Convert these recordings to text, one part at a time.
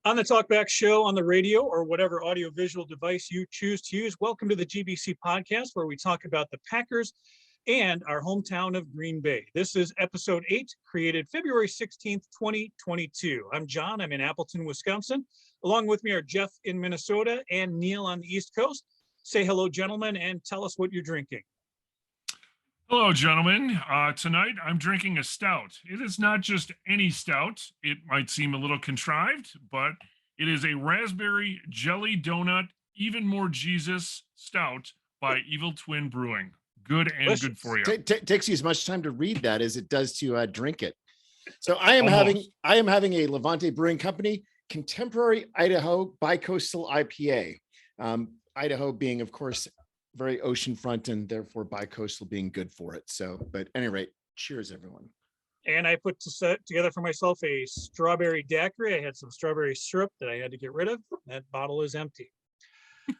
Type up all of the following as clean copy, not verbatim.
On the Talkback Show on the radio or whatever audiovisual device you choose to use, welcome to the GBC podcast where we talk about the Packers and our hometown of Green Bay. This is episode 8, created February 16th, 2022. I'm John. I'm in Appleton, Wisconsin. Along with me are Jeff in Minnesota and Neil on the East Coast. Say hello, gentlemen, and tell us what you're drinking. Hello, gentlemen. Tonight I'm drinking a stout. It is not just any stout. It might seem a little contrived, but it is a raspberry jelly donut, even more Jesus stout by Evil Twin Brewing. Good and Delicious. good for you. Takes you as much time to read that as it does to drink it. So I am having a Levante Brewing Company Contemporary Idaho Bicoastal IPA. Idaho being, of course, very oceanfront and therefore bicoastal being good for it. So, but at any rate, cheers, everyone. And I put together for myself a strawberry daiquiri. I had some strawberry syrup that I had to get rid of. That bottle is empty.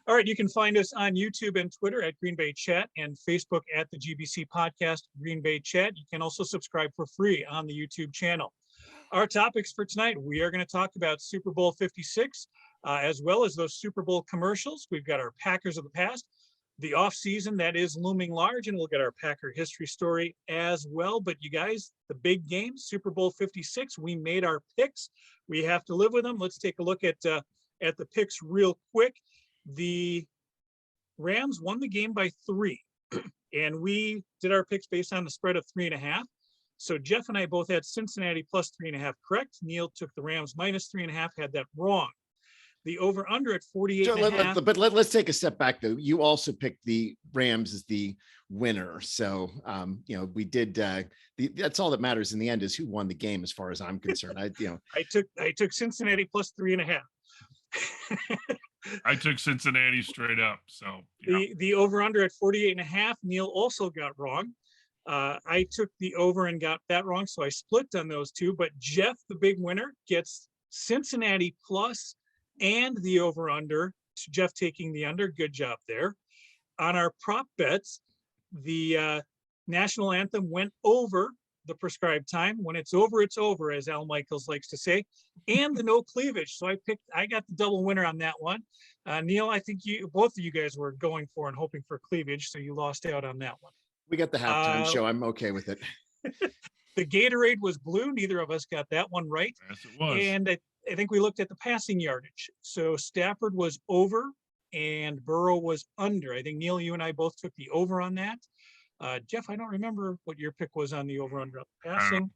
All right, you can find us on YouTube and Twitter at Green Bay Chat and Facebook at the GBC podcast Green Bay Chat. You can also subscribe for free on the YouTube channel. Our topics for tonight, we are going to talk about Super Bowl 56, as well as those Super Bowl commercials. We've got our Packers of the past, the off season that is looming large, and we'll get our Packer history story as well. But you guys, the big game, Super Bowl 56, we made our picks. We have to live with them. Let's take a look at the picks real quick. The Rams won the game by 3, and we did our picks based on the spread of 3.5. So Jeff and I both had Cincinnati plus 3.5 correct. Neil took the Rams minus 3.5, had that wrong. The over-under at 48.5. But let's take a step back, though. You also picked the Rams as the winner. So, we did. That's all that matters in the end is who won the game, as far as I'm concerned. I took Cincinnati plus 3.5. I took Cincinnati straight up. So yeah. The over-under at 48.5. Neil also got wrong. I took the over and got that wrong, so I split on those two. But Jeff, the big winner, gets Cincinnati plus and the over-under. Jeff taking the under. Good job there. On our prop bets, the national anthem went over the prescribed time. When it's over, as Al Michaels likes to say, and the no cleavage. So I got the double winner on that one. Neil, I think both of you guys were going for and hoping for cleavage, so you lost out on that one. We got the halftime show. I'm okay with it. The Gatorade was blue. Neither of us got that one right. Yes, it was. And I think we looked at the passing yardage. So Stafford was over and Burrow was under. I think, Neil, you and I both took the over on that. Jeff, I don't remember what your pick was on the over-under passing.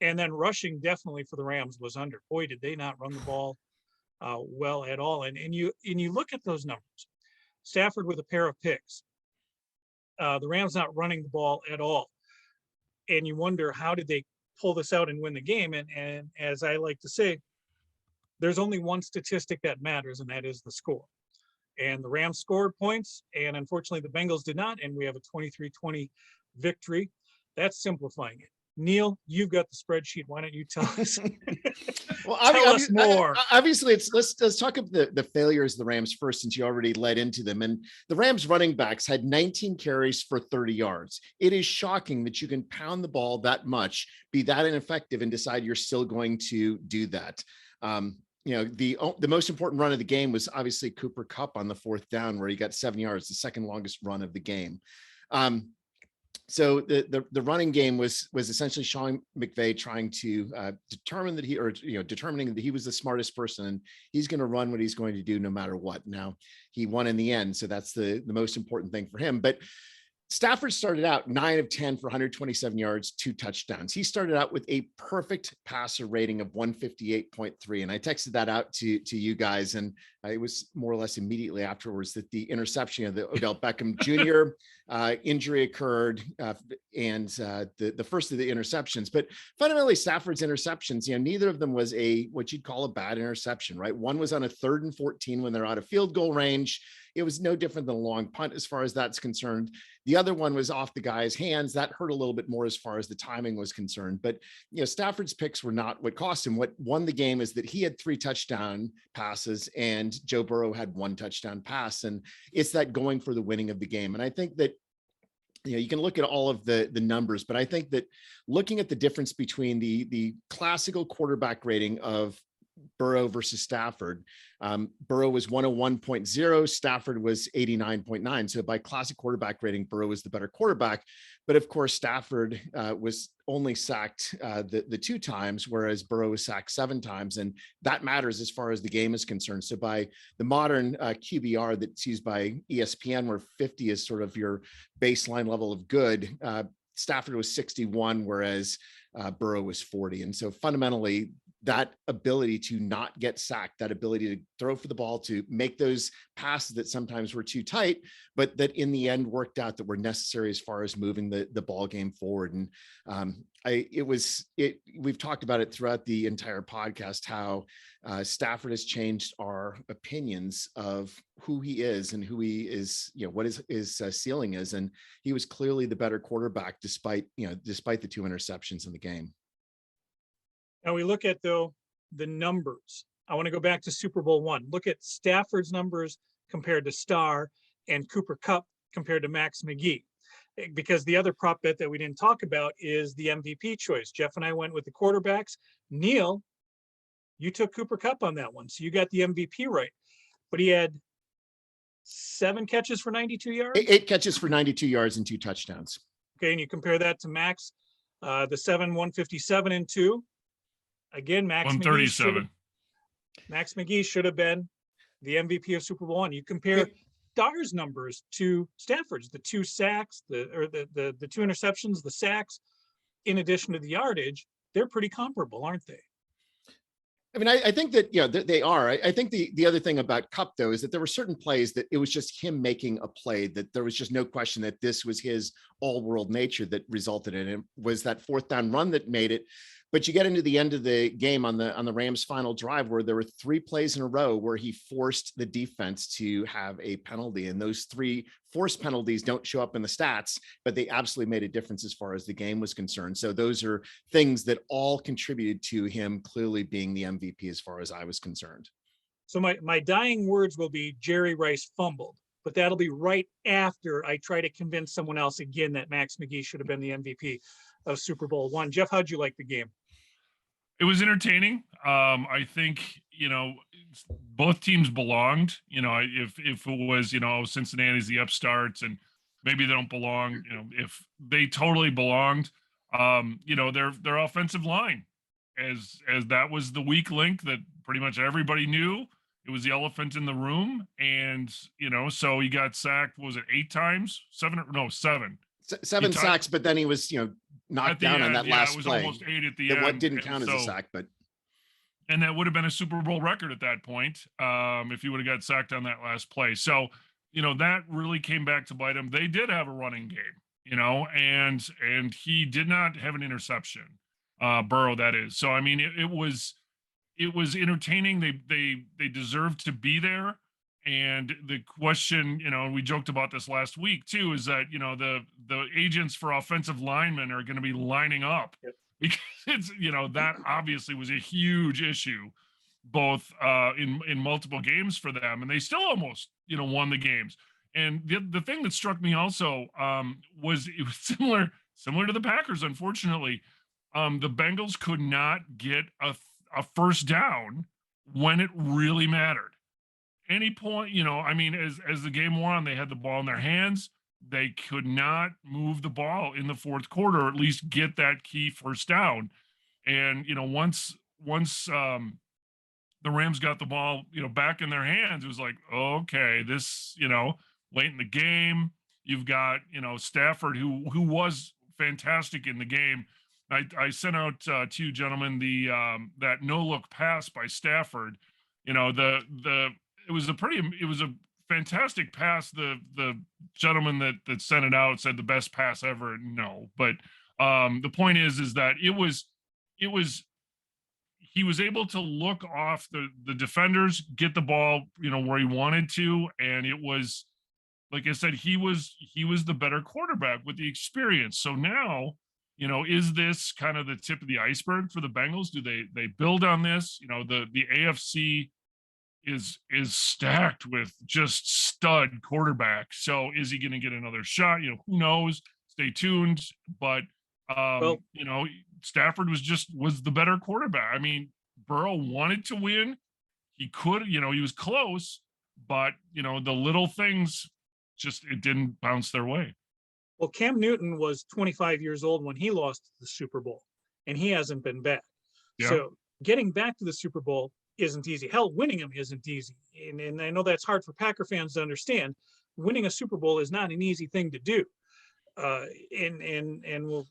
And then rushing definitely for the Rams was under. Boy, did they not run the ball well at all. And you look at those numbers. Stafford with a pair of picks. The Rams not running the ball at all. And you wonder, how did they pull this out and win the game? And as I like to say, there's only one statistic that matters, and that is the score. And the Rams scored points, and unfortunately the Bengals did not, and we have a 23-20 victory. That's simplifying it. Neil, you've got the spreadsheet. Why don't you tell us? Well, tell us more. Obviously, let's talk about the failures of the Rams first, since you already led into them. And the Rams running backs had 19 carries for 30 yards. It is shocking that you can pound the ball that much, be that ineffective, and decide you're still going to do that. The most important run of the game was obviously Cooper Kupp on the 4th down, where he got 7 yards, the second longest run of the game. So the running game was essentially Sean McVay trying to determining that he was the smartest person and he's going to run what he's going to do no matter what. Now he won in the end, so that's the most important thing for him. But Stafford started out 9 of 10 for 127 yards, 2 touchdowns. He started out with a perfect passer rating of 158.3. And I texted that out to you guys. And it was more or less immediately afterwards that the interception of the Odell Beckham Jr. Injury occurred, and the first of the interceptions. But fundamentally, Stafford's interceptions, neither of them was what you'd call a bad interception, right? One was on a 3rd and 14 when they're out of field goal range. It was no different than a long punt as far as that's concerned. The other one was off the guy's hands. That hurt a little bit more as far as the timing was concerned. But, Stafford's picks were not what cost him. What won the game is that he had 3 touchdown passes and Joe Burrow had 1 touchdown pass. And it's that going for the winning of the game. And I think that, you can look at all of the numbers, but I think that looking at the difference between the classical quarterback rating of Burrow versus Stafford. Burrow was 101.0, Stafford was 89.9. So by classic quarterback rating, Burrow was the better quarterback. But of course, Stafford was only sacked the 2 times, whereas Burrow was sacked 7 times. And that matters as far as the game is concerned. So by the modern QBR that's used by ESPN, where 50 is sort of your baseline level of good, Stafford was 61, whereas Burrow was 40. And so fundamentally, that ability to not get sacked, that ability to throw for the ball, to make those passes that sometimes were too tight, but that in the end worked out, that were necessary as far as moving the ball game forward. And we've talked about it throughout the entire podcast, how Stafford has changed our opinions of who he is and who he is, what his ceiling is. And he was clearly the better quarterback, despite the 2 interceptions in the game. Now we look at, though, the numbers. I want to go back to Super Bowl I. Look at Stafford's numbers compared to Starr, and Cooper Kupp compared to Max McGee. Because the other prop bet that we didn't talk about is the MVP choice. Jeff and I went with the quarterbacks. Neil, you took Cooper Kupp on that one, so you got the MVP right. But he had 7 catches for 92 yards? 8 catches for 92 yards and 2 touchdowns. Okay, and you compare that to Max, the 7, 157 and 2. Again, Max McGee should have been the MVP of Super Bowl I. You compare Starr's numbers to Stafford's, the 2 sacks, the 2 interceptions, the sacks, in addition to the yardage, they're pretty comparable, aren't they? I mean, I think that, they are. I think the other thing about Kupp, though, is that there were certain plays that it was just him making a play, that there was just no question that this was his all-world nature that resulted in it. Was that 4th down run that made it. But you get into the end of the game on the Rams' final drive, where there were 3 plays in a row where he forced the defense to have a penalty. And those 3 forced penalties don't show up in the stats, but they absolutely made a difference as far as the game was concerned. So those are things that all contributed to him clearly being the MVP as far as I was concerned. So my dying words will be Jerry Rice fumbled, but that'll be right after I try to convince someone else again that Max McGee should have been the MVP of Super Bowl I. Jeff, how'd you like the game? It was entertaining. I think, both teams belonged. If it was, Cincinnati's the upstarts and maybe they don't belong, if they totally belonged, their offensive line, as that was the weak link that pretty much everybody knew. It was the elephant in the room. And, so he got sacked, was it 8 times? 7. 7 sacks, but then he was, knocked down on that last play. It was almost 8 at the end. What didn't count as a sack, but. And that would have been a Super Bowl record at that point, if he would have got sacked on that last play. So, that really came back to bite him. They did have a running game, and he did not have an interception, Burrow, that is. So, I mean, it was entertaining. They deserved to be there. And the question, we joked about this last week too, is that, the agents for offensive linemen are going to be lining up. Yep. Because it's, that obviously was a huge issue, both in multiple games for them. And they still almost, won the games. And the thing that struck me also was it was similar to the Packers, unfortunately. The Bengals could not get a first down when it really mattered. Any point, as the game wore on, they had the ball in their hands. They could not move the ball in the 4th quarter, or at least get that key first down. And, once the Rams got the ball, back in their hands, it was like, okay, this, late in the game, you've got, Stafford, who was fantastic in the game. I sent out to you gentlemen that no-look pass by Stafford. It was a fantastic pass. The gentleman that sent it out said the best pass ever. No, but the point is that he was able to look off the defenders, get the ball, where he wanted to. And it was, like I said, he was the better quarterback with the experience. So now, is this kind of the tip of the iceberg for the Bengals? Do they build on this? The AFC is stacked with just stud quarterbacks. So is he going to get another shot? Who knows? Stay tuned. But Stafford was the better quarterback. I mean, Burrow wanted to win. He could, he was close, but the little things just, it didn't bounce their way. Well, Cam Newton was 25 years old when he lost the Super Bowl, and he hasn't been back. Yeah. So getting back to the Super Bowl isn't easy. Hell, winning them isn't easy. And I know that's hard for Packer fans to understand. Winning a Super Bowl is not an easy thing to do. And we'll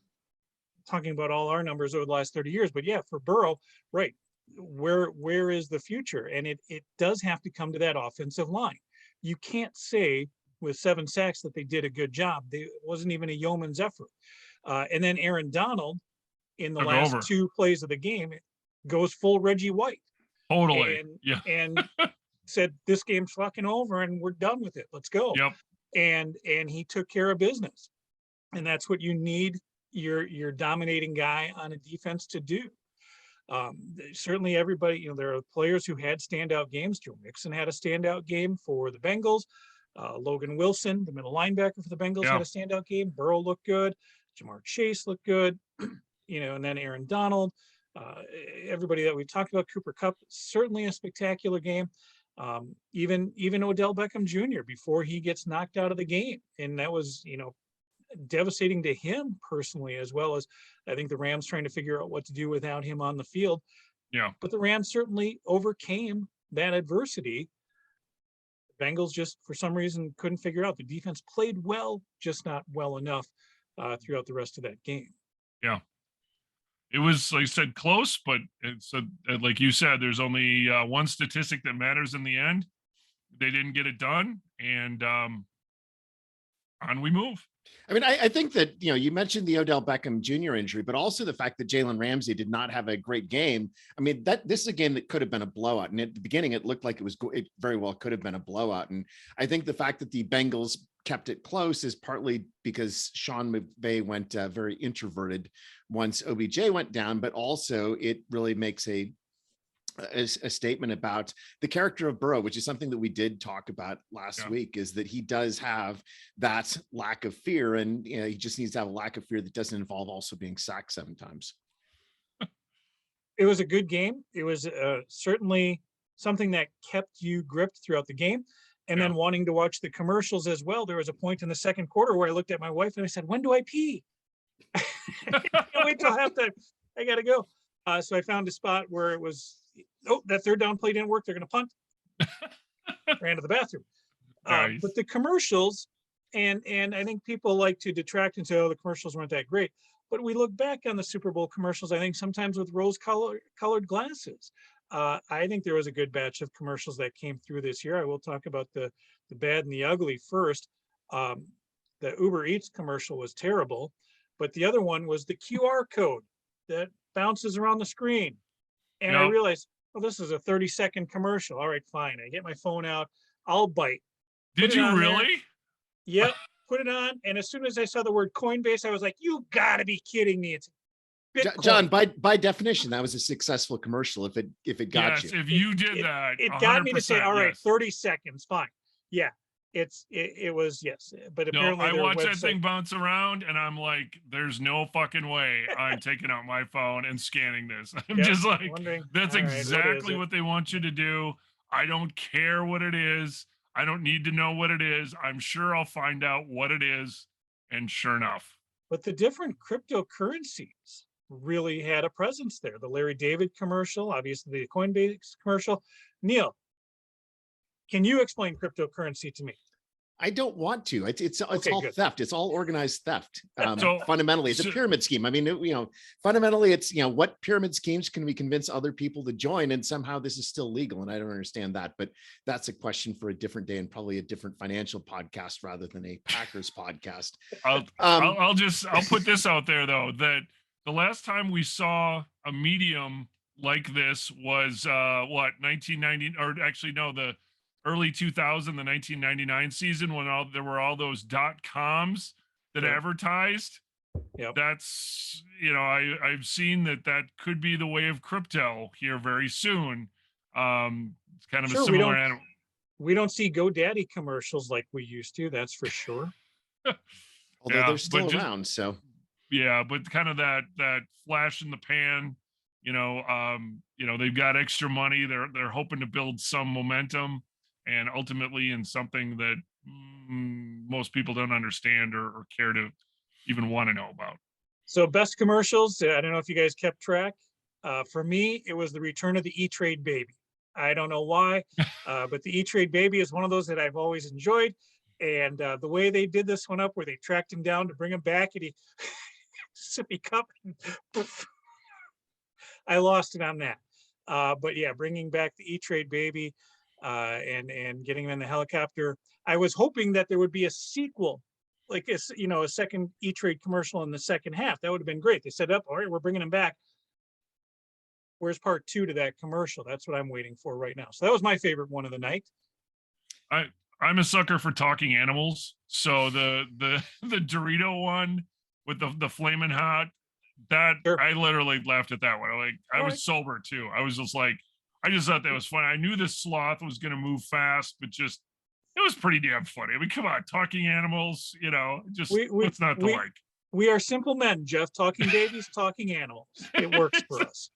talking about all our numbers over the last 30 years, but yeah, for Burrow, right. Where is the future? And it does have to come to that offensive line. You can't say with 7 sacks that they did a good job. It wasn't even a yeoman's effort. And then Aaron Donald in the last 2 plays of the game goes full Reggie White. Totally. And said, this game's fucking over and we're done with it. Let's go. Yep. And he took care of business. And that's what you need your dominating guy on a defense to do. Certainly everybody, there are players who had standout games. Joe Mixon had a standout game for the Bengals. Logan Wilson, the middle linebacker for the Bengals, had a standout game. Burrow looked good. Jamar Chase looked good. And then Aaron Donald. Everybody that we talked about, Cooper Kupp, certainly a spectacular game. Even Odell Beckham Jr. before he gets knocked out of the game. And that was, devastating to him personally, as well as I think the Rams trying to figure out what to do without him on the field. Yeah. But the Rams certainly overcame that adversity. The Bengals just, for some reason, couldn't figure out. The defense played well, just not well enough throughout the rest of that game. Yeah. It was, like I said, close, but it's like you said, there's only one statistic that matters in the end. They didn't get it done, and on we move. I mean, I think that, you mentioned the Odell Beckham Jr. injury, but also the fact that Jalen Ramsey did not have a great game. I mean, this is a game that could have been a blowout. And at the beginning, it looked like it very well could have been a blowout. And I think the fact that the Bengals kept it close is partly because Sean McVay went very introverted once OBJ went down, but also it really makes a statement about the character of Burrow, which is something that we did talk about last week, is that he does have that lack of fear, and he just needs to have a lack of fear that doesn't involve also being sacked 7 times. It was a good game. It was certainly something that kept you gripped throughout the game, and then wanting to watch the commercials as well. There was a point in the second quarter where I looked at my wife and I said, "When do I pee?" I can't wait till halftime. I got to go. So I found a spot where it was, that third down play didn't work. They're going to punt. Ran to the bathroom. Nice. But the commercials, and I think people like to detract and say, "Oh, the commercials weren't that great." But we look back on the Super Bowl commercials, I think sometimes with rose-colored glasses. I think there was a good batch of commercials that came through this year. I will talk about the bad and the ugly first. The Uber Eats commercial was terrible, but the other one was the QR code that bounces around the screen. And I realized, this is a 30-second commercial. All right, fine. I get my phone out. I'll bite. Did you really? Yep. Put it on. And as soon as I saw the word Coinbase, I was like, you gotta be kidding me. It's Bitcoin. John, by definition, that was a successful commercial. If it got you, if you did that, it got me to say, all right, 30 seconds, fine. Yeah. It was, yes, but apparently I watched that thing bounce around and I'm like, there's no fucking way I'm taking out my phone and scanning this. I'm just like, that's exactly what they want you to do. I don't care what it is. I don't need to know what it is. I'm sure I'll find out what it is. And sure enough. But the different cryptocurrencies really had a presence there. The Larry David commercial, obviously the Coinbase commercial. Neil, can you explain cryptocurrency to me? I don't want to. It's all good. theft. It's all organized theft. Fundamentally, it's a pyramid scheme. I mean, fundamentally, it's, what pyramid schemes can we convince other people to join? And somehow this is still legal. And I don't understand that, but that's a question for a different day and probably a different financial podcast rather than a Packers podcast. I'll put this out there though, that the last time we saw a medium like this was 1990, or actually no, the early 2000, the 1999 season, when there were all those .coms that advertised. Yep. That's, I've seen that could be the way of crypto here very soon. It's kind of a similar animal. We don't see GoDaddy commercials like we used to, that's for sure. Although they're still around, so. Yeah, but kind of that flash in the pan, They've got extra money. They're hoping to build some momentum, and ultimately in something that most people don't understand or care to even want to know about. So best commercials, I don't know if you guys kept track. For me, it was the return of the E-Trade Baby. I don't know why, but the E-Trade Baby is one of those that I've always enjoyed. And the way they did this one up, where they tracked him down to bring him back, and he sippy cup, and poof, I lost it on that. But yeah, bringing back the E-Trade Baby and getting him in the helicopter. I was hoping that there would be a sequel, like a second E-Trade commercial in the second half. That would have been great. They set up, all right, we're bringing him back. Where's part 2 to that commercial? That's what I'm waiting for right now. So that was my favorite one of the night. I'm a sucker for talking animals. So the Dorito one with the flaming hot, that sure. I literally laughed at that one. I was sober too. I was just like, I just thought that was funny. I knew this sloth was going to move fast, but just it was pretty damn funny. I mean, come on, talking animals, what's not to like? We are simple men, Jeff. Talking babies, talking animals. It works for us.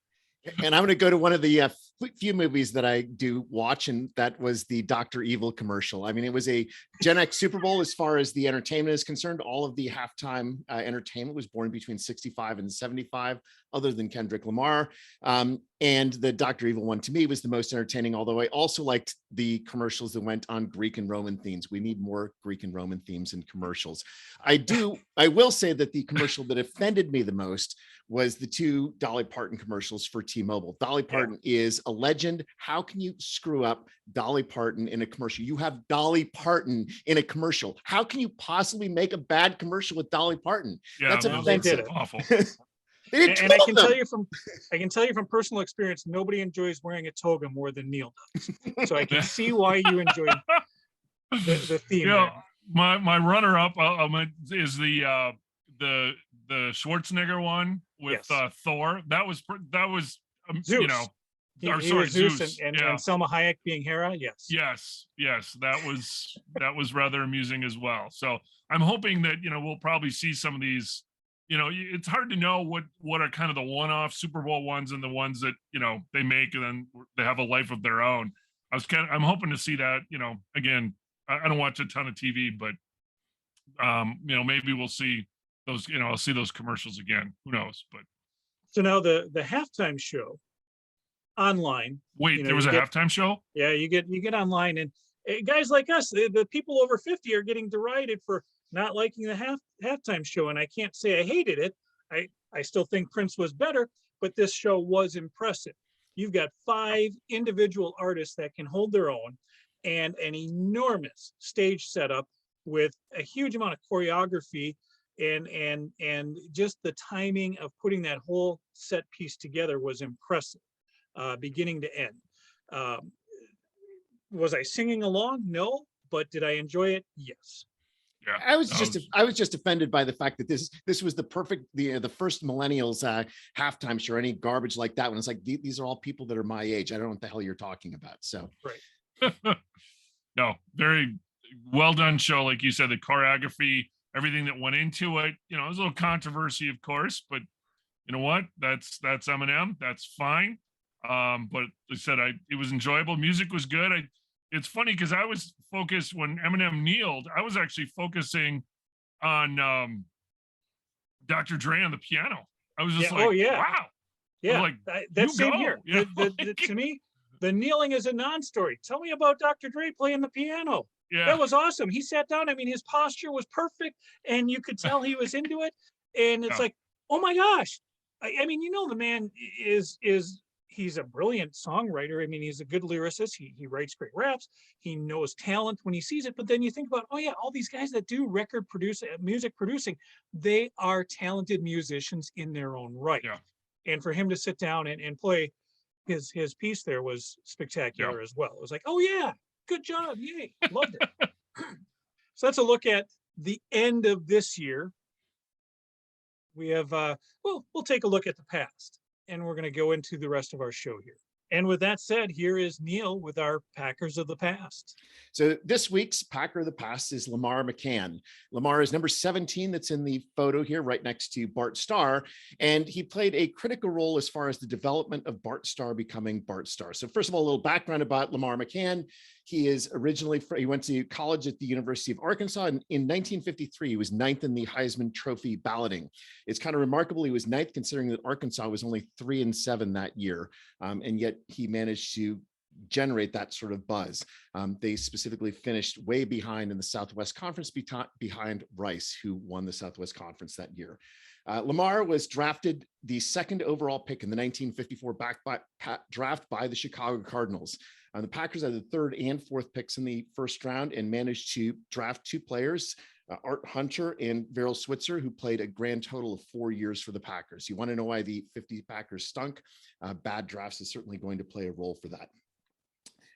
And I'm going to go to one of the few movies that I do watch, and that was the Dr. Evil commercial. I mean, it was a Gen X Super Bowl as far as the entertainment is concerned. All of the halftime entertainment was born between 65 and 75, other than Kendrick Lamar. And the Dr. Evil one, to me, was the most entertaining, although I also liked the commercials that went on Greek and Roman themes. We need more Greek and Roman themes in commercials. I will say that the commercial that offended me the most was the 2 Dolly Parton commercials for T-Mobile. Dolly Parton is a legend. How can you screw up Dolly Parton in a commercial? You have Dolly Parton in a commercial. How can you possibly make a bad commercial with Dolly Parton? Yeah, that's offensive. Awful. And I can tell you from personal experience, nobody enjoys wearing a toga more than Neil does. So I can see why you enjoy the theme. My runner-up is the Schwarzenegger one with Thor. That was Zeus. He was Zeus and Selma Hayek being Hera. Yes. That was rather amusing as well. So I'm hoping that we'll probably see some of these. It's hard to know what are kind of the one-off Super Bowl ones and the ones that they make and then they have a life of their own. I'm hoping to see that. Again, I don't watch a ton of TV, but maybe we'll see those. I'll see those commercials again. Who knows? But so now the halftime show online. Wait, there was a halftime show? Yeah, you get online, and guys like us, the people over 50 are getting derided for not liking the halftime show, and I can't say I hated it. I still think Prince was better, but this show was impressive. You've got 5 individual artists that can hold their own, and an enormous stage setup with a huge amount of choreography, and just the timing of putting that whole set piece together was impressive, beginning to end. Was I singing along? No, but did I enjoy it? Yes. Yeah, I was just offended by the fact that this was the perfect the first millennials halftime show. Any garbage like that one, it's like these are all people that are my age. I don't know what the hell you're talking about. So right. No, very well done show, like you said. The choreography, everything that went into it. There's a little controversy, of course, but you know what? That's Eminem. That's fine. But like I said, it was enjoyable. Music was good. It's funny because I was focused when Eminem kneeled. I was actually focusing on Dr. Dre on the piano. I was just wow. Yeah, like, that's same here. Yeah. To me, the kneeling is a non-story. Tell me about Dr. Dre playing the piano. Yeah. That was awesome. He sat down. I mean, his posture was perfect, and you could tell he was into it. And it's like, oh my gosh. I mean, the man he's a brilliant songwriter. I mean, he's a good lyricist. He writes great raps. He knows talent when he sees it. But then you think about, all these guys that do music producing, they are talented musicians in their own right. Yeah. And for him to sit down and play his piece there was spectacular as well. It was like, good job. Yay. Loved it. So that's a look at the end of this year. We have, we'll take a look at the past. And we're going to go into the rest of our show here. And with that said, here is Neil with our Packers of the past. So this week's Packer of the past is Lamar McHan. Lamar is number 17 that's in the photo here right next to Bart Starr. And he played a critical role as far as the development of Bart Starr becoming Bart Starr. So first of all, a little background about Lamar McHan. He went to college at the University of Arkansas. And in 1953, he was ninth in the Heisman Trophy balloting. It's kind of remarkable. He was ninth considering that Arkansas was only 3-7 that year. And yet he managed to generate that sort of buzz. They specifically finished way behind in the Southwest Conference behind Rice, who won the Southwest Conference that year. Lamar was drafted the second overall pick in the 1954 draft by the Chicago Cardinals. The Packers had the third and fourth picks in the first round and managed to draft two players, Art Hunter and Verrill Switzer, who played a grand total of 4 years for the Packers. You want to know why the 50 Packers stunk? Bad drafts is certainly going to play a role for that.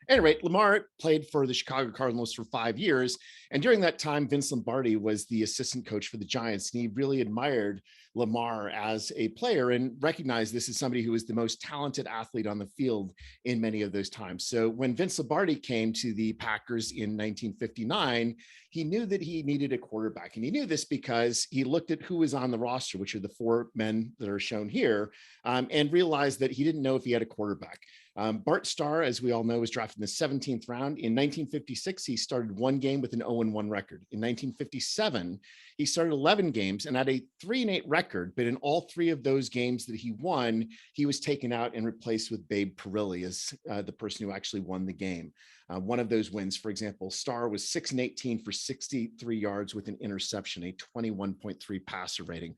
At any rate, Lamar played for the Chicago Cardinals for 5 years. And during that time, Vince Lombardi was the assistant coach for the Giants. And he really admired Lamar as a player and recognized this as somebody who was the most talented athlete on the field in many of those times. So when Vince Lombardi came to the Packers in 1959, he knew that he needed a quarterback. And he knew this because he looked at who was on the roster, which are the four men that are shown here, and realized that he didn't know if he had a quarterback. Bart Starr, as we all know, was drafted in the 17th round. In 1956, he started one game with an 0-1 record. In 1957, he started 11 games and had a 3-8 record, but in all three of those games that he won, he was taken out and replaced with Babe Parilli as the person who actually won the game. One of those wins, for example, Starr was 6-18 for 63 yards with an interception, a 21.3 passer rating.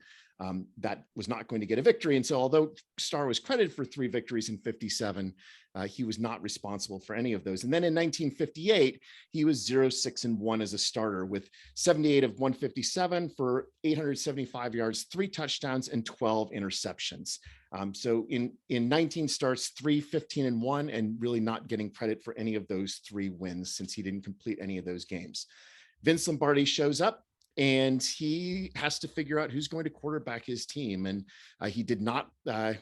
That was not going to get a victory. And so although Starr was credited for 3 victories in 57, he was not responsible for any of those. And then in 1958, he was 0-6-1 as a starter with 78 of 157 for 875 yards, 3 touchdowns, and 12 interceptions. So in 19 starts, 3-15-1, and really not getting credit for any of those 3 wins since he didn't complete any of those games. Vince Lombardi shows up, and he has to figure out who's going to quarterback his team. And he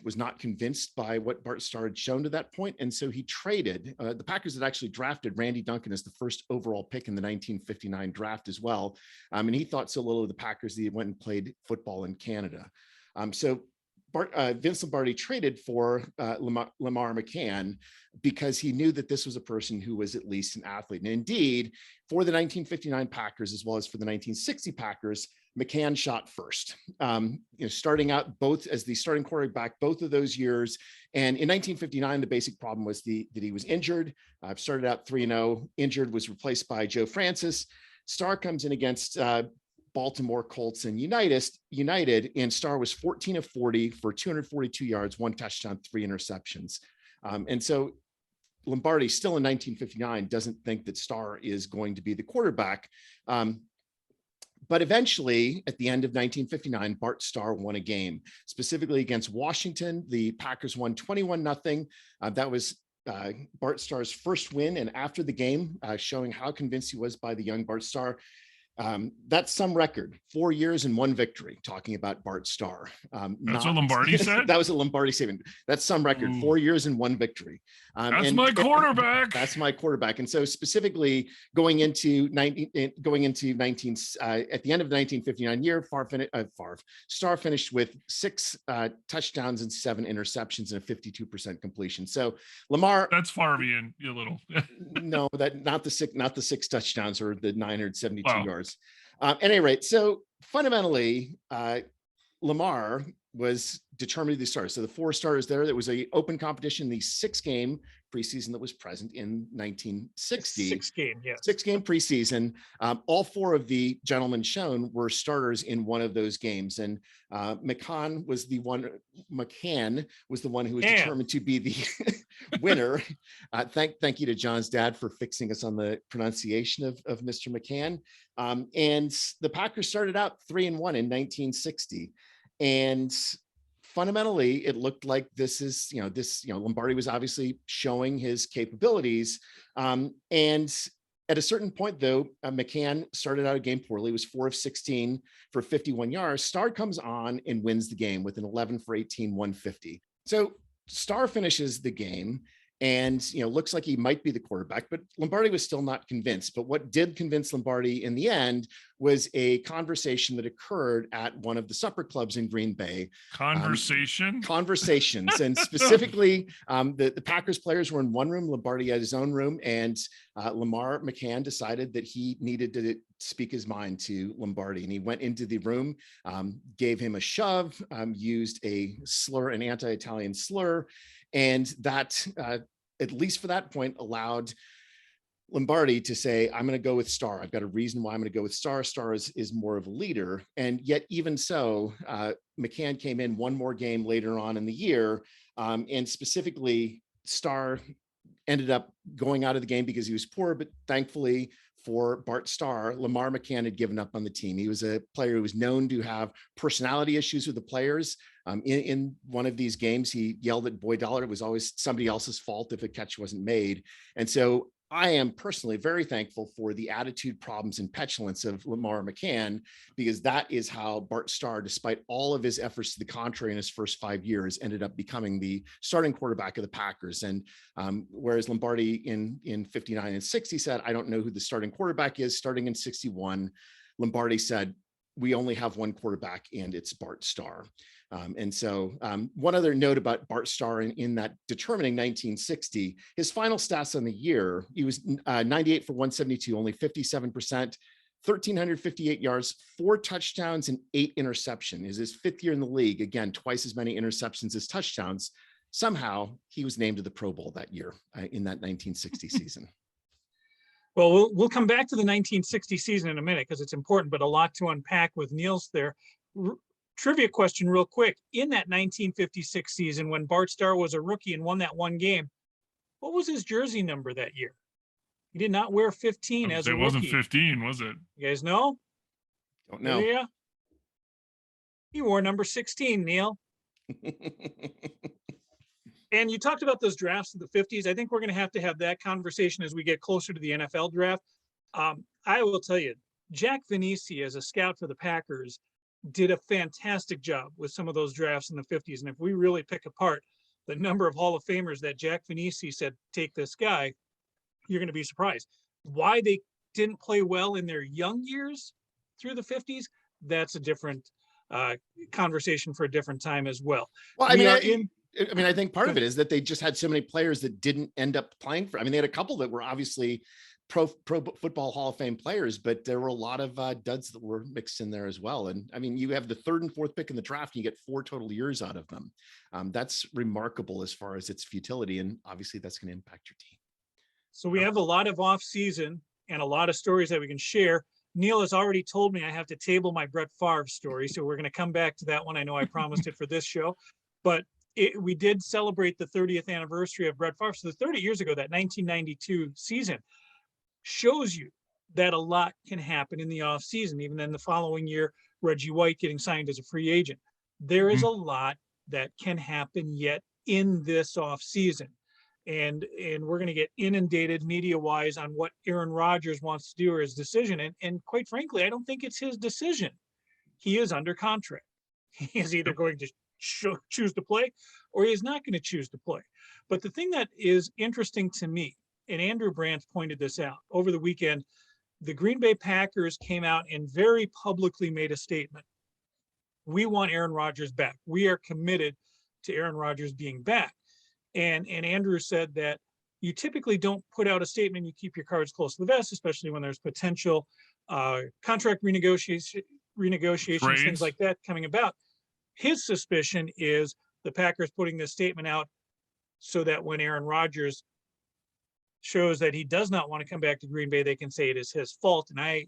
was not convinced by what Bart Starr had shown to that point. And so he traded. The Packers had actually drafted Randy Duncan as the first overall pick in the 1959 draft as well. And he thought so little of the Packers that he went and played football in Canada. So Vince Lombardi traded for Lamar McHan because he knew that this was a person who was at least an athlete. And indeed, for the 1959 Packers, as well as for the 1960 Packers, McHan shot first, starting out both as the starting quarterback both of those years. And in 1959, the basic problem was that he was injured. Started out 3-0, injured, was replaced by Joe Francis. Starr comes in against Baltimore Colts and United, and Starr was 14 of 40 for 242 yards, 1 touchdown, 3 interceptions. And so Lombardi, still in 1959, doesn't think that Starr is going to be the quarterback. But eventually, at the end of 1959, Bart Starr won a game, specifically against Washington. The Packers won 21-0. That was Bart Starr's first win. And after the game, showing how convinced he was by the young Bart Starr, that's some record, 4 years and 1 victory, talking about Bart Starr. That's what Lombardi said? That was a Lombardi statement. That's some record, 4 years and 1 victory. That's my quarterback. That's my quarterback. And so specifically going into at the end of the 1959 year, Starr finished with 6 touchdowns and 7 interceptions and a 52% completion. So Lamar. That's Farvian, you little. No, not the 6 touchdowns or the 972 yards. At any rate, so fundamentally, Lamar was determined to be the starter. So the 4 starters there was an open competition, the 6-game preseason that was present in 1960. 6-game, yes. 6-game preseason. All 4 of the gentlemen shown were starters in one of those games. And McHan was the one who was determined to be the winner. Thank you to John's dad for fixing us on the pronunciation of Mr. McHan. And the Packers started out 3-1 in 1960. And fundamentally, it looked like Lombardi was obviously showing his capabilities. And at a certain point, though, McHan started out a game poorly. He was 4 of 16 for 51 yards. Starr comes on and wins the game with an 11 for 18, 150. So Starr finishes the game. And, looks like he might be the quarterback, but Lombardi was still not convinced. But what did convince Lombardi in the end was a conversation that occurred at one of the supper clubs in Green Bay. Conversations. And specifically, the Packers players were in one room, Lombardi had his own room, and Lamar McHan decided that he needed to speak his mind to Lombardi. And he went into the room, gave him a shove, used a slur, an anti-Italian slur, and that, at least for that point, allowed Lombardi to say, I'm going to go with Starr. I've got a reason why I'm going to go with Starr. Starr is more of a leader. And yet, even so, McHan came in one more game later on in the year. And specifically, Starr ended up going out of the game because he was poor, but thankfully for Bart Starr, Lamar McHan had given up on the team. He was a player who was known to have personality issues with the players. In one of these games, he yelled at Boy Dollar. It was always somebody else's fault if a catch wasn't made. And so I am personally very thankful for the attitude, problems, and petulance of Lamar McHan, because that is how Bart Starr, despite all of his efforts to the contrary in his first 5 years, ended up becoming the starting quarterback of the Packers. And whereas Lombardi in 59 and 60 said, I don't know who the starting quarterback is, starting in 61, Lombardi said, we only have one quarterback, and it's Bart Starr. And so one other note about Bart Starr in that determining 1960, his final stats on the year, he was 98 for 172, only 57%, 1,358 yards, 4 touchdowns, and 8 interceptions. Is his 5th year in the league. Again, twice as many interceptions as touchdowns. Somehow he was named to the Pro Bowl that year in that 1960 season. Well, we'll come back to the 1960 season in a minute because it's important, but a lot to unpack with Niels there. Trivia question real quick. In that 1956 season, when Bart Starr was a rookie and won that one game, what was his jersey number that year? He did not wear 15 as a rookie. It wasn't 15, was it? You guys know? Don't know. Yeah. He wore number 16, Neil. And you talked about those drafts of the 50s. I think we're going to have that conversation as we get closer to the NFL draft. I will tell you, Jack Vainise, as a scout for the Packers, did a fantastic job with some of those drafts in the 50s. And if we really pick apart the number of Hall of Famers that Jack Vainise said, take this guy, you're going to be surprised. Why they didn't play well in their young years through the 50s, that's a different conversation for a different time as well. Well, I think part of it is that they just had so many players that didn't end up playing for. They had a couple that were obviously pro football Hall of Fame players, but there were a lot of duds that were mixed in there as well. And you have the 3rd and 4th pick in the draft, and you get 4 total years out of them. That's remarkable as far as its futility, and obviously that's going to impact your team. So we have a lot of off season and a lot of stories that we can share. Neil has already told me I have to table my Brett Favre story, so we're going to come back to that one. I know I promised it for this show, but we did celebrate the 30th anniversary of Brett Favre. So the 30 years ago, that 1992 season shows you that a lot can happen in the off season. Even in the following year, Reggie White getting signed as a free agent. There is a lot that can happen yet in this off season. And we're going to get inundated media-wise on what Aaron Rodgers wants to do or his decision. And quite frankly, I don't think it's his decision. He is under contract. He is either going to choose to play or he is not going to choose to play. But the thing that is interesting to me, and Andrew Brandt pointed this out over the weekend, the Green Bay Packers came out and very publicly made a statement. We want Aaron Rodgers back. We are committed to Aaron Rodgers being back. And Andrew said that you typically don't put out a statement. You keep your cards close to the vest, especially when there's potential contract renegotiations, things like that coming about. His suspicion is the Packers putting this statement out so that when Aaron Rodgers shows that he does not want to come back to Green Bay, they can say it is his fault. And I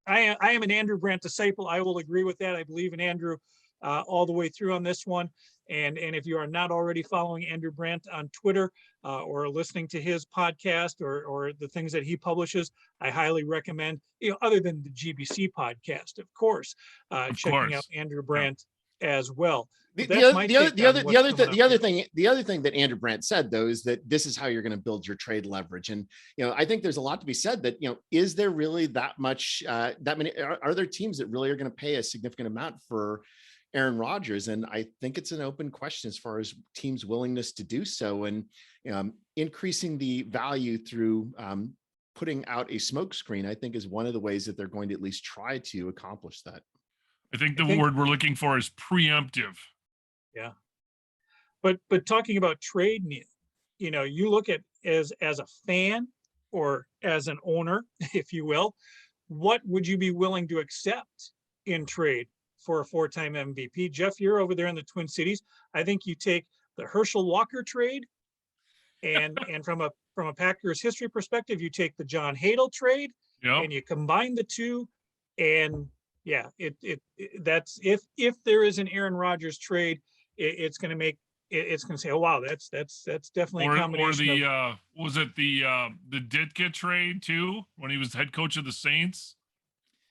am an Andrew Brandt disciple. I will agree with that. I believe in Andrew all the way through on this one. And if you are not already following Andrew Brandt on Twitter or listening to his podcast or the things that he publishes, I highly recommend, other than the GBC podcast, of course, checking out Andrew Brandt as well. The other thing that Andrew Brandt said, though, is that this is how you're going to build your trade leverage. And, I think there's a lot to be said that, is there really that much, are there teams that really are going to pay a significant amount for Aaron Rodgers. And I think it's an open question as far as teams' willingness to do so, and increasing the value through putting out a smokescreen, I think, is one of the ways that they're going to at least try to accomplish that. I think the word we're looking for is preemptive. Yeah. But talking about trade, Neil, you look at as a fan or as an owner, if you will, what would you be willing to accept in trade for a 4-time MVP? Jeff, you're over there in the Twin Cities. I think you take the Herschel Walker trade, and from a Packers history perspective, you take the John Hadl trade, Yep. and you combine the two, and yeah, that's if there is an Aaron Rodgers trade, it's going to make it's going to say, oh wow, that's definitely a combination. Or was it the Ditka trade too, when he was head coach of the Saints?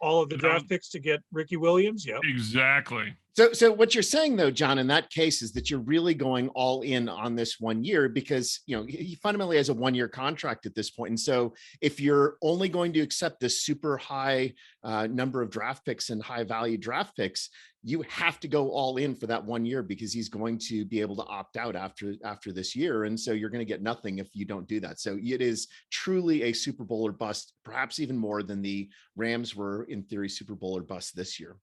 All of the draft picks to get Ricky Williams. Yeah, exactly. So what you're saying, though, John, in that case, is that you're really going all in on this 1 year, because he fundamentally has a 1-year contract at this point. And so if you're only going to accept this super high number of draft picks and high value draft picks, you have to go all in for that 1 year, because he's going to be able to opt out after this year. And so you're going to get nothing if you don't do that. So it is truly a Super Bowl or bust, perhaps even more than the Rams were, in theory, Super Bowl or bust this year.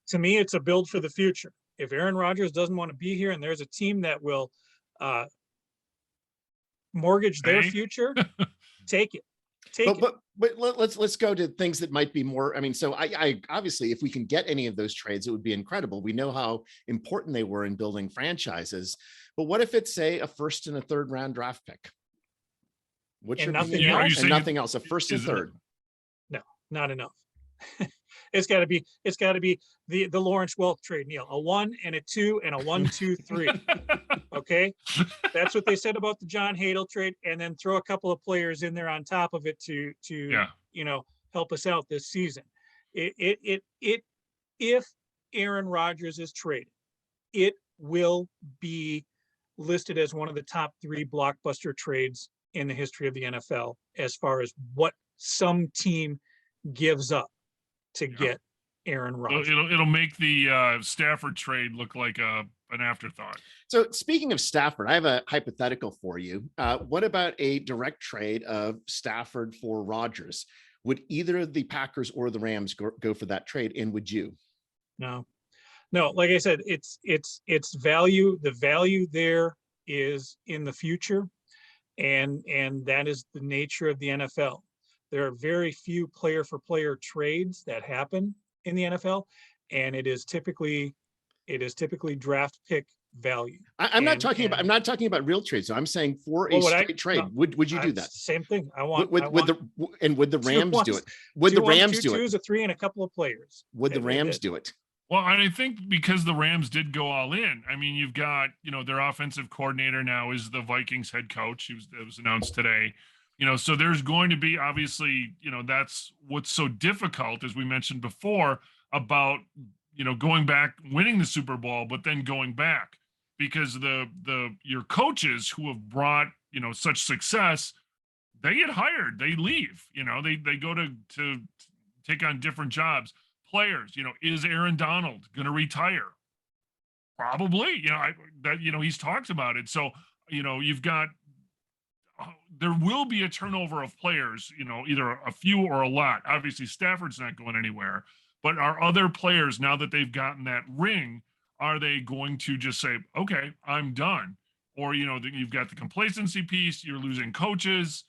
To me, it's a build for the future. If Aaron Rodgers doesn't want to be here and there's a team that will mortgage their future, take it. But let's go to things that might be more. I mean, so I obviously, if we can get any of those trades, it would be incredible. We know how important they were in building franchises. But what if it's, say, a 1st and a 3rd round draft pick? What's your nothing opinion? else? And nothing else, a 1st and 3rd. No, not enough. It's got to be the Lawrence Welk trade, Neil. A 1 and a 2 and a 1, 2, 3. Okay, that's what they said about the John Hadl trade, and then throw a couple of players in there on top of it to help us out this season. If Aaron Rodgers is traded, it will be listed as one of the top 3 blockbuster trades in the history of the NFL, as far as what some team gives up to get Aaron Rodgers. It'll make the Stafford trade look like an afterthought. So speaking of Stafford, I have a hypothetical for you. What about a direct trade of Stafford for Rodgers? Would either the Packers or the Rams go for that trade? And would you? No. Like I said, it's value. The value there is in the future, and that is the nature of the NFL. There are very few player for player trades that happen in the NFL, and it is typically draft pick value. I'm not talking about real trades. So I'm saying for a straight trade, would you do that? Same thing. Would the Rams do it? Would the Rams do it? 2 twos, a 3, and a couple of players. Would the Rams do it? Well, I think because the Rams did go all in. I mean, you've got, their offensive coordinator now is the Vikings head coach. It was announced today. So there's going to be, obviously, that's what's so difficult, as we mentioned before, about, going back, winning the Super Bowl, but then going back, because your coaches who have brought, such success, they get hired, they leave, they go to take on different jobs. Players, is Aaron Donald going to retire? Probably, he's talked about it. So, you've got, there will be a turnover of players, either a few or a lot. Obviously, Stafford's not going anywhere, but are other players, now that they've gotten that ring, are they going to just say, okay, I'm done? Or, you've got the complacency piece, you're losing coaches.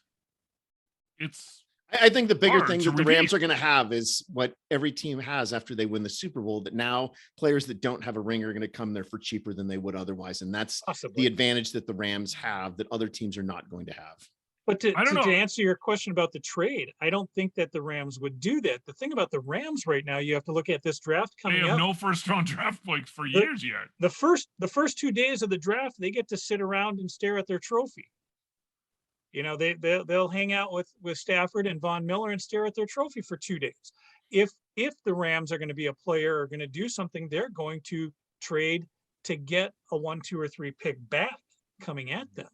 I think the bigger thing that the Rams are going to have is what every team has after they win the Super Bowl, that now players that don't have a ring are going to come there for cheaper than they would otherwise. And that's the advantage that the Rams have that other teams are not going to have. But to answer your question about the trade, I don't think that the Rams would do that. The thing about the Rams right now, you have to look at this draft coming up. They have no first-round draft picks for years yet. The first 2 days of the draft, they get to sit around and stare at their trophy. They'll hang out with Stafford and Von Miller and stare at their trophy for 2 days. If the Rams are going to be a player or going to do something, they're going to trade to get a 1, 2, or 3 pick back coming at them.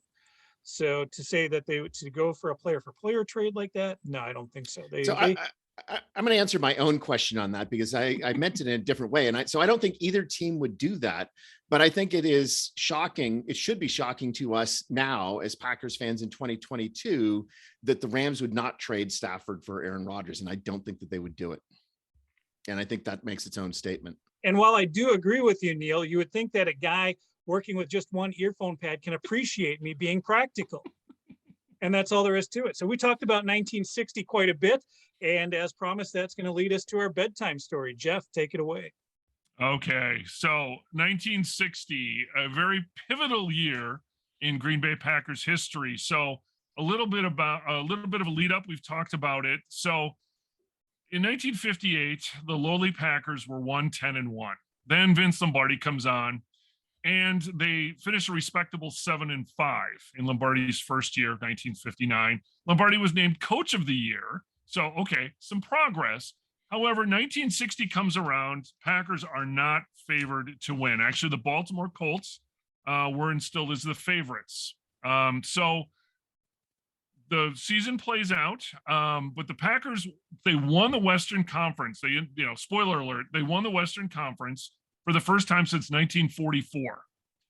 So to say that they would go for a player for player trade like that, no, I don't think so. I'm going to answer my own question on that because I meant it in a different way. So I don't think either team would do that, but I think it is shocking. It should be shocking to us now as Packers fans in 2022 that the Rams would not trade Stafford for Aaron Rodgers. And I don't think that they would do it. And I think that makes its own statement. And while I do agree with you, Neil, you would think that a guy working with just one earphone pad can appreciate me being practical. And that's all there is to it. So we talked about 1960 quite a bit. And as promised, that's going to lead us to our bedtime story. Jeff, take it away. Okay, so 1960, a very pivotal year in Green Bay Packers history. So a little bit of a lead up. We've talked about it. So in 1958, the lowly Packers were 1-10-1. Then Vince Lombardi comes on, and they finish a respectable 7-5 in Lombardi's first year of 1959. Lombardi was named Coach of the Year. So, okay, some progress. However, 1960 comes around. Packers are not favored to win. Actually, the Baltimore Colts were instilled as the favorites. So the season plays out, but the Packers, they won the Western Conference. They, spoiler alert, they won the Western Conference for the first time since 1944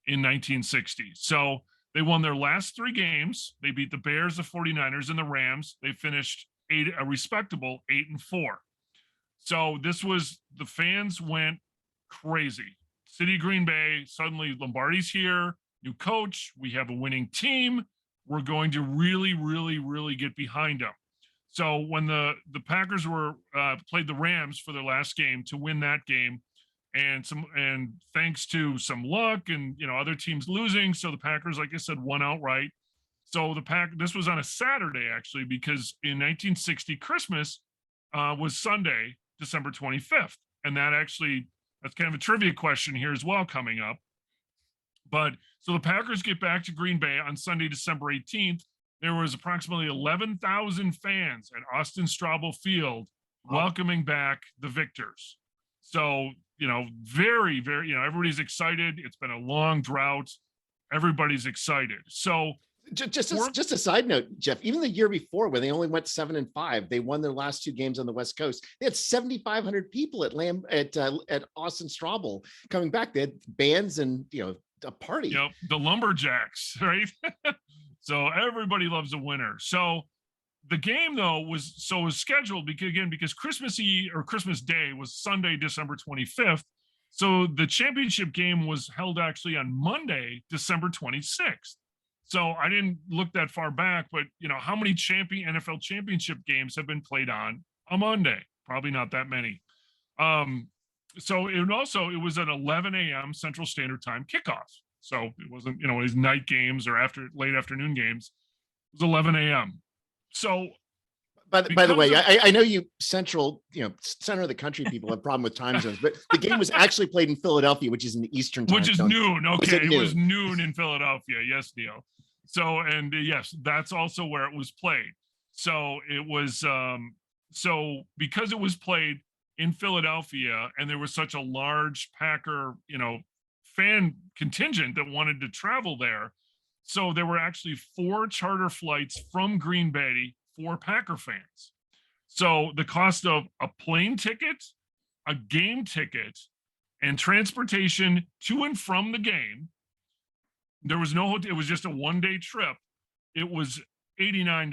in 1960. So they won their last 3 games. They beat the Bears, the 49ers, and the Rams. They finished a respectable 8-4. So this was, the fans went crazy. City of Green Bay, suddenly Lombardi's here, new coach, we have a winning team. We're going to really, really, really get behind them. So when the Packers were played the Rams for their last game to win that game, and thanks to some luck and other teams losing, so the Packers, like I said, won outright. So this was on a Saturday actually, because in 1960 Christmas was Sunday, December 25th, and that's kind of a trivia question here as well coming up. But so the Packers get back to Green Bay on Sunday, December 18th. There was approximately 11,000 fans at Austin Straubel Field welcoming back the victors. So, very, very, everybody's excited. It's been a long drought. Everybody's excited. So just a side note, Jeff, even the year before when they only went 7-5, they won their last 2 games on the West Coast. They had 7,500 people at Austin Straubel coming back. They had bands and, a party. Yep, the Lumberjacks, right? So everybody loves a winner. So the game though was scheduled because Christmas Eve or Christmas Day was Sunday, December 25th. So the championship game was held actually on Monday, December 26th. So I didn't look that far back, but how many NFL championship games have been played on a Monday? Probably not that many. So it was at 11 a.m. Central Standard Time kickoff. So it wasn't, his night games or late afternoon games. It was 11 a.m. So by the way, I know you center of the country people have a problem with time zones, but the game was actually played in Philadelphia, which is in the Eastern time. Which is noon. Okay. It was noon? noon in Philadelphia. Yes, Neil. So, and yes, that's also where it was played. So it was, so because it was played in Philadelphia and there was such a large Packer, fan contingent that wanted to travel there. So there were actually 4 charter flights from Green Bay for Packer fans. So the cost of a plane ticket, a game ticket, and transportation to and from the game, there was no hotel. It was just a 1-day trip. It was $89.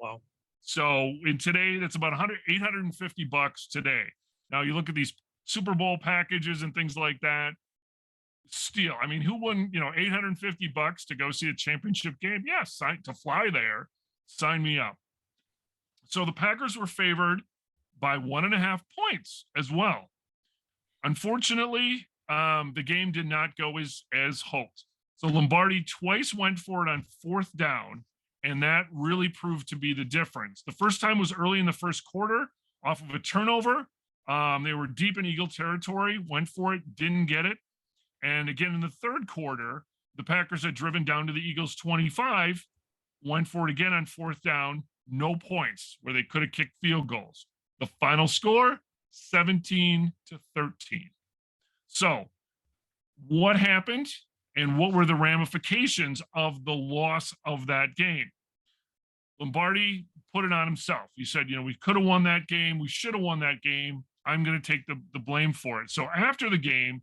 Wow. So in today, that's about $850 today. Now you look at these Super Bowl packages and things like that. Steal. I mean, who wouldn't, $850 to go see a championship game? Yes, to fly there. Sign me up. So the Packers were favored by 1.5 points as well. Unfortunately, the game did not go as hoped. So Lombardi twice went for it on 4th down, and that really proved to be the difference. The first time was early in the first quarter off of a turnover. They were deep in Eagle territory, went for it, didn't get it. And again, in the third quarter, the Packers had driven down to the Eagles 25, went for it again on 4th down, no points where they could have kicked field goals. The final score, 17-13. So what happened and what were the ramifications of the loss of that game? Lombardi put it on himself. He said, we could have won that game. We should have won that game. I'm going to take the blame for it. So after the game,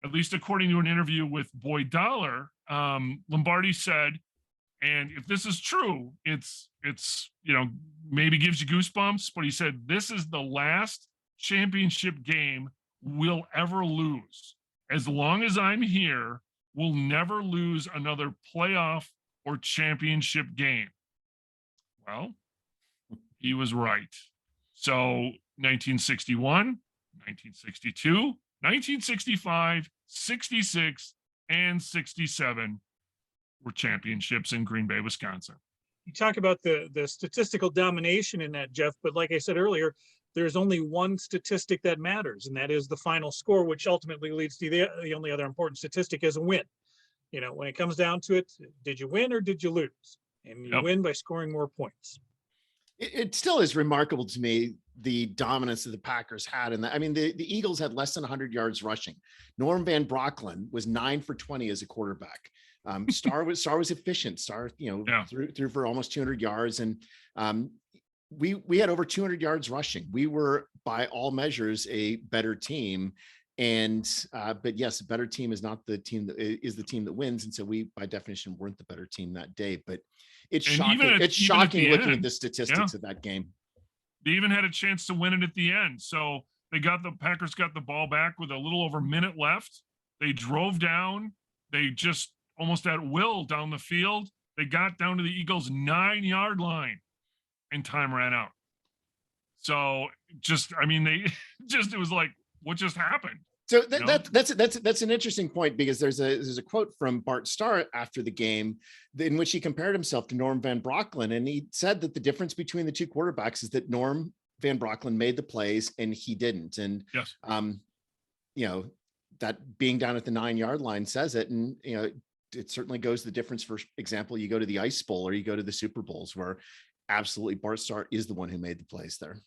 at least according to an interview with Boyd Dollar, Lombardi said, and if this is true, it's maybe gives you goosebumps, but he said, this is the last championship game we'll ever lose. As long as I'm here, we'll never lose another playoff or championship game. Well, he was right. So 1961, 1962, 1965, 66, and 67 were championships in Green Bay, Wisconsin. You talk about the statistical domination in that, Jeff, but like I said earlier, there's only one statistic that matters, and that is the final score, which ultimately leads to the only other important statistic is a win. When it comes down to it, did you win or did you lose? And you win by scoring more points. It still is remarkable to me, the dominance that the Packers had in that. I mean, the Eagles had less than 100 yards rushing. Norm Van Brocklin was 9 for 20 as a quarterback. Starr was efficient. Starr, threw for almost 200 yards, and we had over 200 yards rushing. We were, by all measures, a better team. And but yes, a better team is not the team that is the team that wins, and so we, by definition, weren't the better team that day. But it's shocking. It's shocking looking at the statistics of that game. They even had a chance to win it at the end. So the Packers got the ball back with a little over a minute left. They drove down. They just almost at will down the field. They got down to the Eagles' 9-yard line, and time ran out. So it was like, what just happened? So that's an interesting point, because there's a quote from Bart Starr after the game in which he compared himself to Norm Van Brocklin, and he said that the difference between the two quarterbacks is that Norm Van Brocklin made the plays and he didn't. And yes, that being down at the 9-yard line says it, and it certainly goes the difference. For example, you go to the Ice Bowl or you go to the Super Bowls, where absolutely Bart Starr is the one who made the plays there.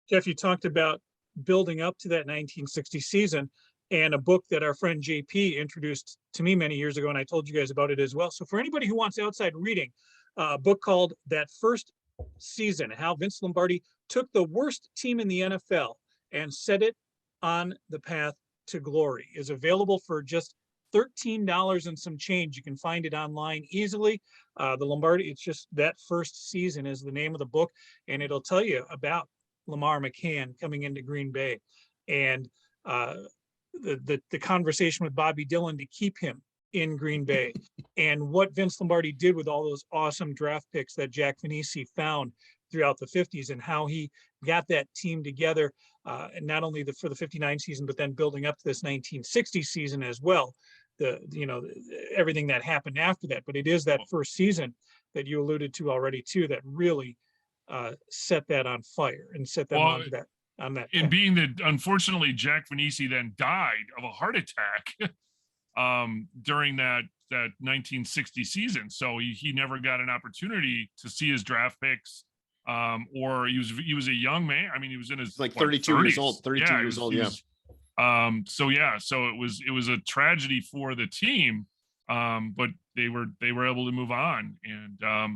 Jeff, you talked about building up to that 1960 season, and a book that our friend JP introduced to me many years ago, and I told you guys about it as well. So for anybody who wants outside reading, a book called That First Season, how Vince Lombardi took the worst team in the NFL and set it on the path to glory, is available for just $13 and some change. You can find it online easily. The Lombardi, it's just That First Season is the name of the book, and it'll tell you about Lamar McHan coming into Green Bay, and the conversation with Bobby Dillon to keep him in Green Bay, and what Vince Lombardi did with all those awesome draft picks that Jack Vainise found throughout the 50s, and how he got that team together, and not only for the 59 season, but then building up to this 1960 season as well. Everything that happened after that, but it is that first season that you alluded to already too that really set that on fire and set them on that. And being that, unfortunately, Jack Vainise then died of a heart attack during that 1960 season, so he never got an opportunity to see his draft picks, or he was a young man. I mean, he was in his 32 30s. years old. 32 years old. So it was a tragedy for the team, but they were able to move on, and I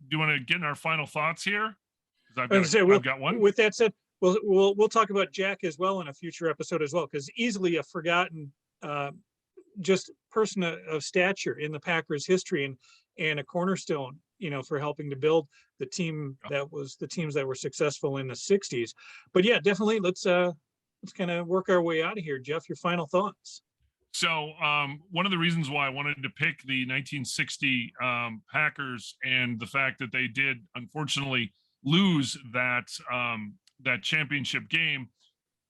do want to get in our final thoughts here. I've got one. With that said, we'll talk about Jack as well in a future episode as well, because easily a forgotten just person of stature in the Packers history, and a cornerstone, for helping to build the team that was the teams that were successful in the 60s. But yeah, definitely let's kind of work our way out of here. Jeff, your final thoughts. So one of the reasons why I wanted to pick the 1960 Packers, and the fact that they did unfortunately lose that championship game.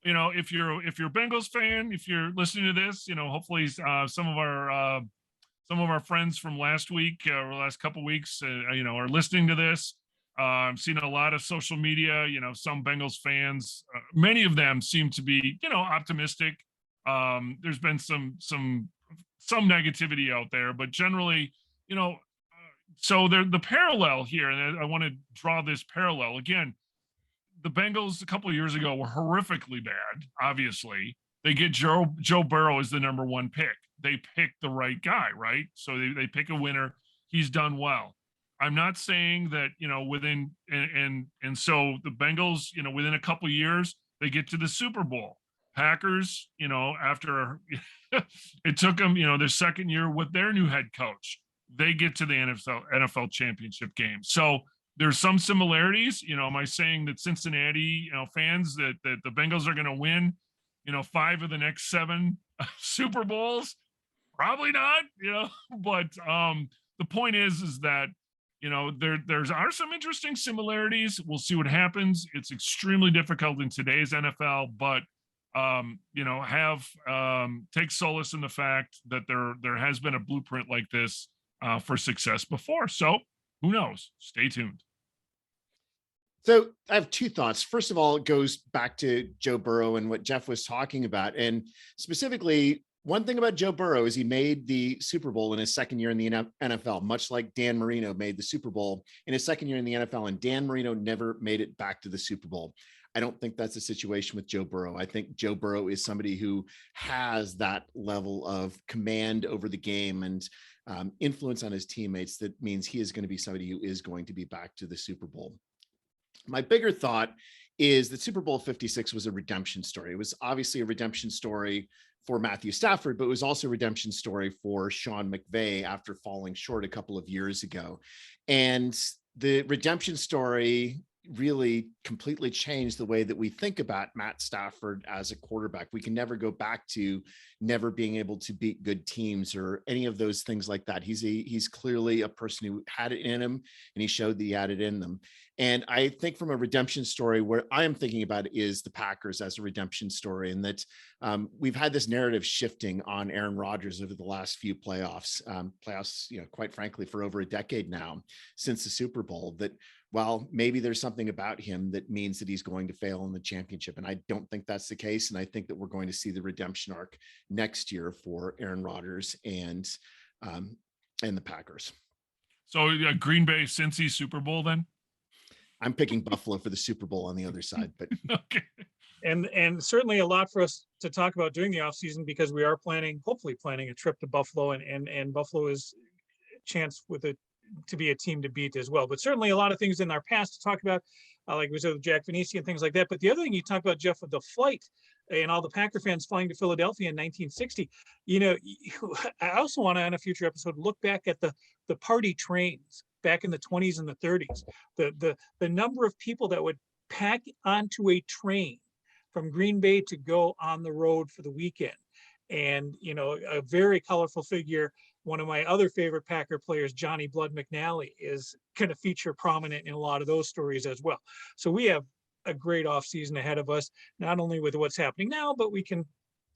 If you're a Bengals fan, if you're listening to this, hopefully some of our friends from last week or last couple of weeks, are listening to this. I've seen a lot of social media. Some Bengals fans, many of them seem to be, optimistic. There's been some negativity out there, but generally, so the parallel here, and I want to draw this parallel again. The Bengals a couple of years ago were horrifically bad. Obviously, they get Joe Burrow as the number one pick. They pick the right guy, right? So they pick a winner. He's done well. I'm not saying that, within, and so the Bengals, within a couple years, they get to the Super Bowl. Packers, after it took them, their second year with their new head coach, they get to the NFL championship game. So there's some similarities. Am I saying that Cincinnati, fans, that the Bengals are going to win, 5 of the next 7 Super Bowls? Probably not, but the point is that, there's are some interesting similarities. We'll see what happens. It's extremely difficult in today's NFL, but take solace in the fact that there has been a blueprint like this for success before. So who knows? Stay tuned. So I have 2 thoughts. First of all, it goes back to Joe Burrow and what Jeff was talking about. And specifically, one thing about Joe Burrow is he made the Super Bowl in his second year in the NFL, much like Dan Marino made the Super Bowl in his second year in the NFL, and Dan Marino never made it back to the Super Bowl. I don't think that's a situation with Joe Burrow. I think Joe Burrow is somebody who has that level of command over the game and influence on his teammates. That means he is going to be somebody who is going to be back to the Super Bowl. My bigger thought is that Super Bowl 56 was a redemption story. It was obviously a redemption story for Matthew Stafford, but it was also a redemption story for Sean McVay after falling short a couple of years ago. And the redemption story really completely changed the way that we think about Matt Stafford as a quarterback. We can never go back to never being able to beat good teams or any of those things like that. He's clearly a person who had it in him, and he showed that he had it in them. And I think from a redemption story, where I am thinking about it is the Packers as a redemption story, and that we've had this narrative shifting on Aaron Rodgers over the last few playoffs, quite frankly, for over a decade now since the Super Bowl, that well, maybe there's something about him that means that he's going to fail in the championship. And I don't think that's the case. And I think that we're going to see the redemption arc next year for Aaron Rodgers and the Packers. So Green Bay, Cincy Super Bowl then? I'm picking Buffalo for the Super Bowl on the other side, but okay. And certainly a lot for us to talk about during the offseason, because we are hopefully planning a trip to Buffalo, and Buffalo is a chance to be a team to beat as well. But certainly a lot of things in our past to talk about, like we said with Jack Vainise and things like that. But the other thing you talked about, Jeff, with the flight and all the Packer fans flying to Philadelphia in 1960, I also want to, on a future episode, look back at the party trains back in the 20s and the 30s, the number of people that would pack onto a train from Green Bay to go on the road for the weekend. And, a very colorful figure, one of my other favorite Packer players, Johnny Blood McNally, is going to feature prominent in a lot of those stories as well. So we have a great offseason ahead of us, not only with what's happening now, but we can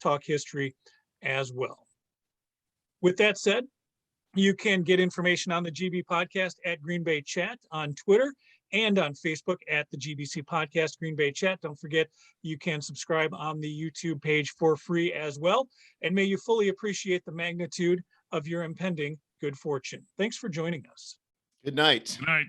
talk history as well. With that said, you can get information on the GB podcast at Green Bay Chat on Twitter and on Facebook at the GBC podcast Green Bay Chat. Don't forget, you can subscribe on the YouTube page for free as well. And may you fully appreciate the magnitude of your impending good fortune. Thanks for joining us. good night. Good night.